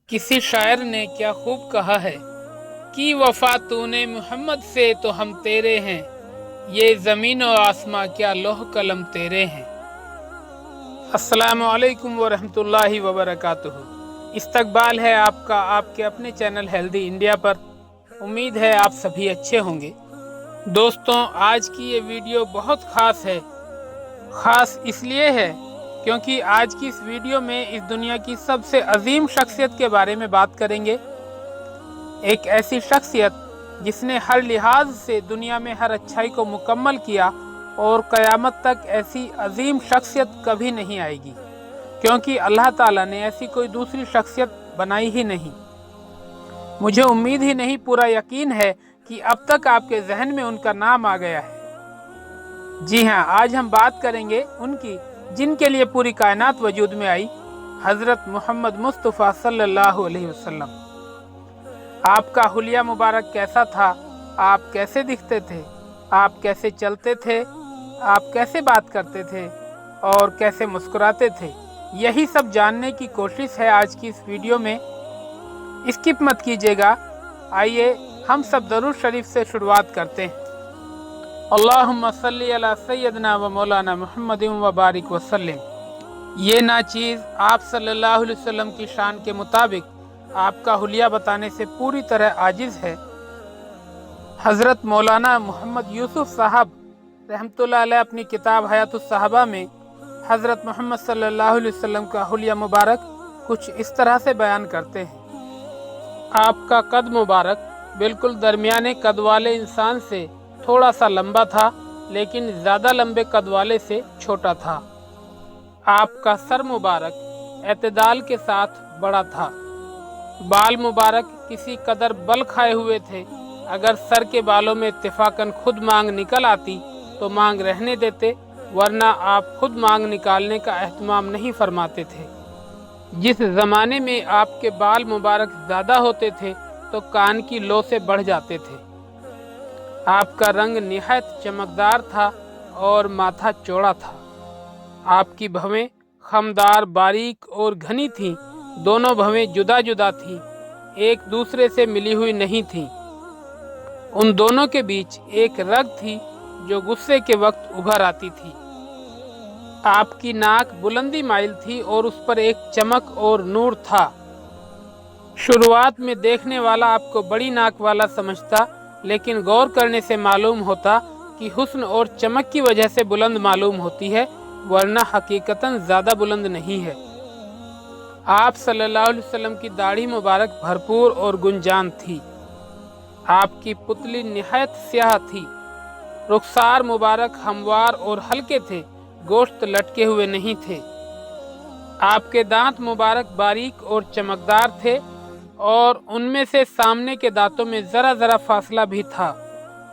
किसी शायर ने क्या खूब कहा है कि वफा तूने मोहम्मद से तो हम तेरे हैं, ये ज़मीन और आसमां क्या लोह कलम तेरे हैं। अस्सलामु अलैकुम व रहमतुल्लाहि व बरकातुहू। इस्तकबाल है आपका आपके अपने चैनल हेल्दी इंडिया पर। उम्मीद है आप सभी अच्छे होंगे। दोस्तों, आज की ये वीडियो बहुत ख़ास है। ख़ास इसलिए है क्योंकि आज की इस वीडियो में इस दुनिया की सबसे अजीम शख्सियत के बारे में बात करेंगे। एक ऐसी शख्सियत जिसने हर लिहाज से दुनिया में हर अच्छाई को मुकम्मल किया और क़यामत तक ऐसी अजीम शख्सियत कभी नहीं आएगी, क्योंकि अल्लाह ताला ने ऐसी कोई दूसरी शख्सियत बनाई ही नहीं। मुझे उम्मीद ही नहीं, पूरा यकीन है कि अब तक आपके जहन में उनका नाम आ गया है। जी हाँ, आज हम बात करेंगे उनकी जिनके लिए पूरी कायनात वजूद में आई, हज़रत मोहम्मद मुस्तफ़ा सल्लल्लाहु अलैहि वसल्लम। आपका हुलिया मुबारक कैसा था? आप कैसे दिखते थे? आप कैसे चलते थे? आप कैसे बात करते थे और कैसे मुस्कुराते थे? यही सब जानने की कोशिश है आज की इस वीडियो में। स्किप मत कीजिएगा। आइए हम सब दरूद शरीफ से शुरुआत करते हैं। अल्लाहुम्मा सल्ली अला सय्यदना व मौलाना मुहम्मदिन व बारिक वसल्लम। ये नाचीज़ आप सल्लल्लाहु अलैहि वसल्लम की शान के मुताबिक आपका हुलिया बताने से पूरी तरह आजिज़ है। हज़रत मौलाना मोहम्मद यूसुफ साहब रहमतुल्लाह अलैह अपनी किताब हयातुस सहाबा में हज़रत मोहम्मद सल्लल्लाहु अलैहि वसल्लम का हुलिया मुबारक कुछ इस तरह से बयान करते हैं। आपका कद मुबारक बिल्कुल दरमियाने कद वाले इंसान से थोड़ा सा लंबा था, लेकिन ज़्यादा लंबे कद वाले से छोटा था। आपका सर मुबारक एतदाल के साथ बड़ा था। बाल मुबारक किसी कदर बल खाए हुए थे। अगर सर के बालों में इत्तेफाकन खुद मांग निकल आती तो मांग रहने देते, वरना आप खुद मांग निकालने का एहतमाम नहीं फरमाते थे। जिस ज़माने में आपके बाल मुबारक ज़्यादा होते थे तो कान की लो से बढ़ जाते थे। आपका रंग निहायत चमकदार था और माथा चौड़ा था। आपकी भवें खमदार, बारीक और घनी थीं। दोनों भवें जुदा जुदा थीं, एक दूसरे से मिली हुई नहीं थीं। उन दोनों के बीच एक रग थी जो गुस्से के वक्त उभर आती थी। आपकी नाक बुलंदी माइल थी और उस पर एक चमक और नूर था। शुरुआत में देखने वाला आपको बड़ी नाक वाला समझता, लेकिन गौर करने से मालूम होता कि हुस्न और चमक की वजह से बुलंद मालूम होती है, वरना हकीकतन ज़्यादा बुलंद नहीं है। आप सल्लल्लाहु अलैहि वसल्लम की दाढ़ी मुबारक भरपूर और गुंजान थी। आपकी पुतली निहायत स्याह थी। रुखसार मुबारक हमवार और हल्के थे, गोश्त लटके हुए नहीं थे। आपके दांत मुबारक बारीक और चमकदार थे और उनमें से सामने के दांतों में ज़रा ज़रा फासला भी था।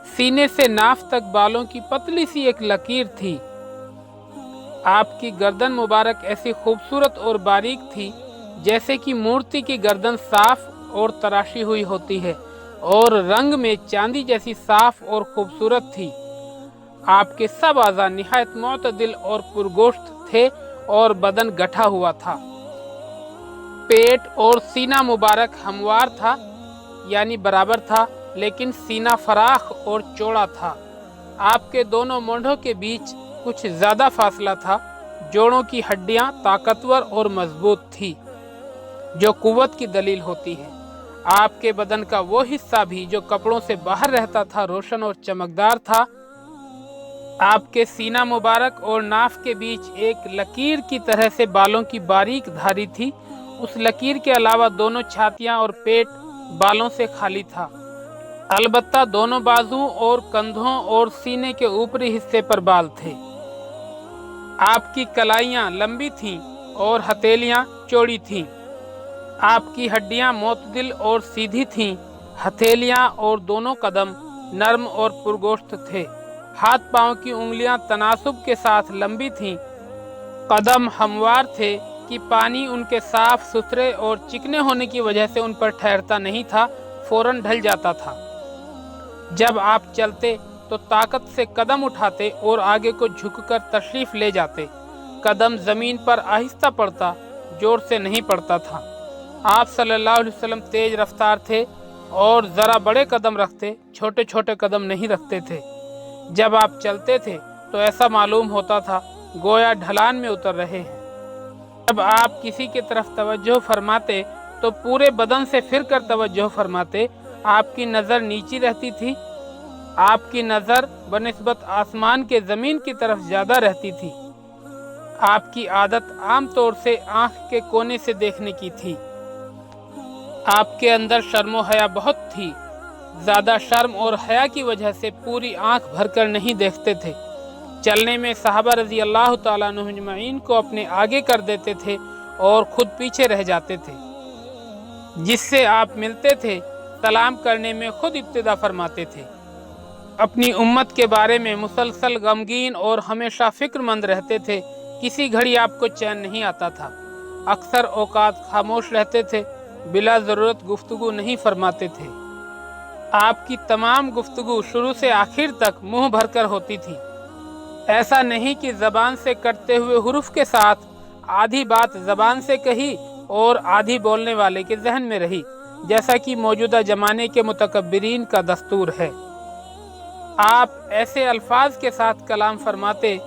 सीने से नाफ तक बालों की पतली सी एक लकीर थी। आपकी गर्दन मुबारक ऐसी खूबसूरत और बारीक थी जैसे कि मूर्ति की गर्दन साफ और तराशी हुई होती है, और रंग में चांदी जैसी साफ और खूबसूरत थी। आपके सब आज़ा निहायत मोतदिल और पुरगोश्त थे और बदन गठा हुआ था। पेट और सीना मुबारक हमवार था, यानी बराबर था, लेकिन सीना फराख और चौड़ा था। आपके दोनों मोंढों के बीच कुछ ज़्यादा फासला था। जोड़ों की हड्डियां ताकतवर और मजबूत थी, जो कुव्वत की दलील होती है। आपके बदन का वो हिस्सा भी जो कपड़ों से बाहर रहता था रोशन और चमकदार था। आपके सीना मुबारक और नाफ के बीच एक लकीर की तरह से बालों की बारीक धारी थी। उस लकीर के अलावा दोनों छातियां और पेट बालों से खाली था। अलबत्ता दोनों बाजुओं और कंधों और सीने के ऊपरी हिस्से पर बाल थे। आपकी कलाइयां लंबी थीं और हथेलियां चौड़ी थीं। आपकी हड्डियां मोतदिल और सीधी थीं। हथेलियां और दोनों कदम नर्म और पुरगोश्त थे। हाथ पांव की उंगलियां तनासुब के साथ लंबी थीं। कदम हमवार थे कि पानी उनके साफ सुथरे और चिकने होने की वजह से उन पर ठहरता नहीं था, फौरन ढल जाता था। जब आप चलते तो ताकत से कदम उठाते और आगे को झुककर तशरीफ ले जाते। कदम जमीन पर आहिस्ता पड़ता, जोर से नहीं पड़ता था। आप सल्लल्लाहु अलैहि वसल्लम तेज रफ्तार थे और ज़रा बड़े कदम रखते, छोटे छोटे कदम नहीं रखते थे। जब आप चलते थे तो ऐसा मालूम होता था गोया ढलान में उतर रहे हैं। जब आप किसी की तरफ तवज्जो फरमाते तो पूरे बदन से फिर कर तवज्जो फरमाते। आपकी नज़र नीची रहती थी, आपकी नज़र बनिस्बत आसमान के ज़मीन की तरफ ज़्यादा रहती थी। आपकी आदत आम तौर से आँख के कोने से देखने की थी। आपके अंदर शर्म और हया बहुत थी। ज़्यादा शर्म और हया की वजह से पूरी आँख भरकर नहीं देखते थे। चलने में सहाबा रज़ी अल्लाह ताला अन्हुम अजमईन को अपने आगे कर देते थे और खुद पीछे रह जाते थे। जिससे आप मिलते थे, सलाम करने में खुद इब्तिदा फरमाते थे। अपनी उम्मत के बारे में मुसलसल गमगीन और हमेशा फिक्रमंद रहते थे। किसी घड़ी आपको चैन नहीं आता था। अक्सर औकात खामोश रहते थे, बिला ज़रूरत गुफ्तगू नहीं फरमाते थे। आपकी तमाम गुफ्तगू शुरू से आखिर तक मुंह भरकर होती थी। ऐसा नहीं कि ज़बान से कटते हुए हुरूफ के साथ आधी बात ज़बान से कही और आधी बोलने वाले के जहन में रही, जैसा कि मौजूदा ज़माने के मुतकब्बिरीन का दस्तूर है। आप ऐसे अल्फाज के साथ कलाम फरमाते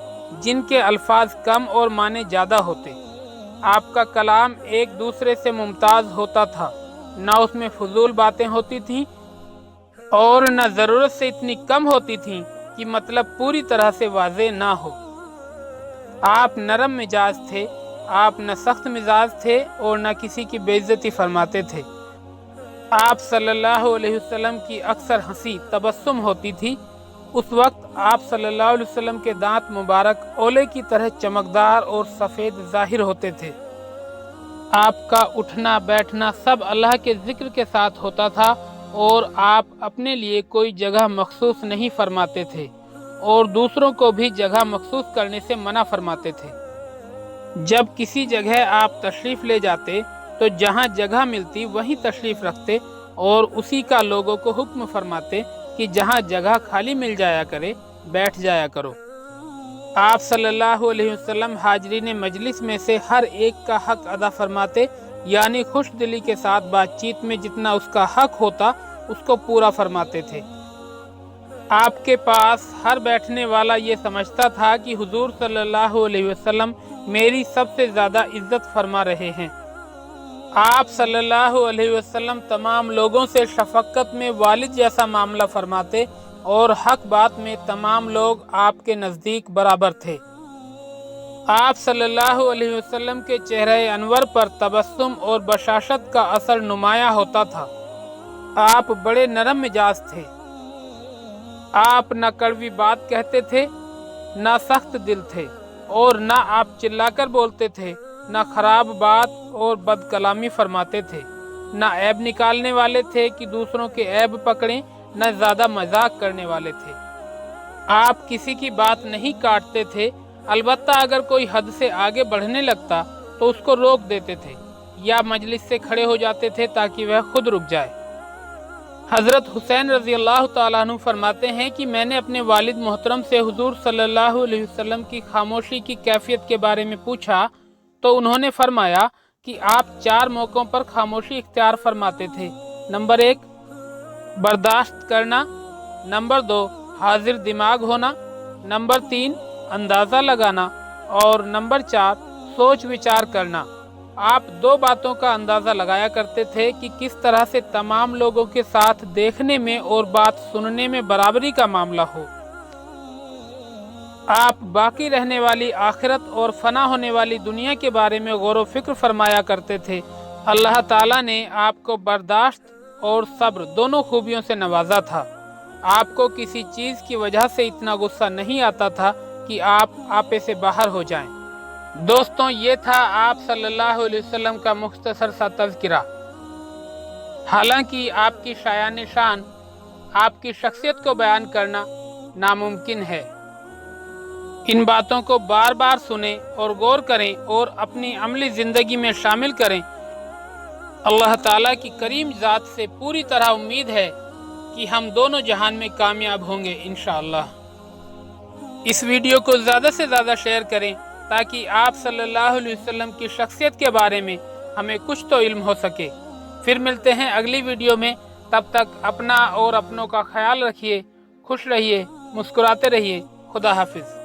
जिनके अल्फाज कम और माने ज़्यादा होते। आपका कलाम एक दूसरे से मुमताज़ होता था। न उसमें फजूल बातें होती थीं और न ज़रूरत से इतनी कम होती थीं कि मतलब पूरी तरह से वाज़े ना हो। आप नरम मिजाज थे, आप न सख्त मिजाज थे और न किसी की बेइज्जती फरमाते थे। आप सल्लल्लाहु अलैहि वसल्लम की अक्सर हंसी तबस्सुम होती थी। उस वक्त आप सल्लल्लाहु अलैहि वसल्लम के दांत मुबारक ओले की तरह चमकदार और सफ़ेद ज़ाहिर होते थे। आपका उठना बैठना सब अल्लाह के ज़िक्र के साथ होता था और आप अपने लिए कोई जगह मखसूस नहीं फरमाते थे और दूसरों को भी जगह मखसूस करने से मना फरमाते थे। जब किसी जगह आप तशरीफ़ ले जाते तो जहाँ जगह मिलती वहीं तशरीफ़ रखते और उसी का लोगों को हुक्म फरमाते कि जहाँ जगह खाली मिल जाया करे बैठ जाया करो। आप सल्लल्लाहु अलैहि वसल्लम हाजरीन मजलिस में से हर एक का हक अदा फरमाते, यानी खुश दिली के साथ बातचीत में जितना उसका हक होता उसको पूरा फरमाते थे। आपके पास हर बैठने वाला ये समझता था कि हुजूर सल्लल्लाहु अलैहि वसल्लम मेरी सबसे ज़्यादा इज्जत फरमा रहे हैं। आप सल्लल्लाहु अलैहि वसल्लम तमाम लोगों से शफक़त में वालिद जैसा मामला फरमाते और हक बात में तमाम लोग आपके नज़दीक बराबर थे। आप सल्लल्लाहु अलैहि वसल्लम के चेहरे अनवर पर तबस्सुम और बशाशत का असर नुमाया होता था। आप बड़े नरम मिजाज थे। आप न कड़वी बात कहते थे, न सख्त दिल थे और न आप चिल्लाकर बोलते थे, न खराब बात और बदकलामी फरमाते थे। न ऐब निकालने वाले थे कि दूसरों के ऐब पकड़ें, न ज़्यादा मजाक करने वाले थे। आप किसी की बात नहीं काटते थे, अलबत्ता अगर कोई हद से आगे बढ़ने लगता तो उसको रोक देते थे या मजलिस से खड़े हो जाते थे ताकि वह खुद रुक जाए। हज़रत हुसैन रज़ी अल्लाह ताला अन्हु फरमाते हैं कि मैंने अपने वालिद मोहतरम से हुजूर सल्लल्लाहु अलैहि वसल्लम की खामोशी की कैफियत के बारे में पूछा तो उन्होंने फरमाया कि आप 4 मौक़ों पर खामोशी इख्तियार फरमाते थे। नंबर 1 बर्दाश्त करना, नंबर 2 हाजिर दिमाग होना, नंबर 3 अंदाज़ा लगाना और नंबर 4 सोच विचार करना। आप 2 बातों का अंदाज़ा लगाया करते थे कि किस तरह से तमाम लोगों के साथ देखने में और बात सुनने में बराबरी का मामला हो। आप बाकी रहने वाली आखिरत और फना होने वाली दुनिया के बारे में गौर व फिक्र फरमाया करते थे। अल्लाह ताला ने आपको बर्दाश्त और सब्र दोनों खूबियों से नवाजा था। आपको किसी चीज़ की वजह से इतना गुस्सा नहीं आता था कि आप आपे से बाहर हो जाएं। दोस्तों, ये था आप सल्लल्लाहु अलैहि वसल्लम का मुख्तसर सा तज़किरा। हालांकि आपकी शायान शान, आपकी शख्सियत को बयान करना नामुमकिन है। इन बातों को बार बार सुने और गौर करें और अपनी अमली ज़िंदगी में शामिल करें। अल्लाह ताला की करीम ज़ात से पूरी तरह उम्मीद है कि हम दोनों जहान में कामयाब होंगे इंशाअल्लाह। इस वीडियो को ज़्यादा से ज़्यादा शेयर करें ताकि आप सल्लल्लाहु अलैहि वसल्लम की शख्सियत के बारे में हमें कुछ तो इल्म हो सके। फिर मिलते हैं अगली वीडियो में, तब तक अपना और अपनों का ख्याल रखिए, खुश रहिए, मुस्कुराते रहिए। खुदा हाफिज।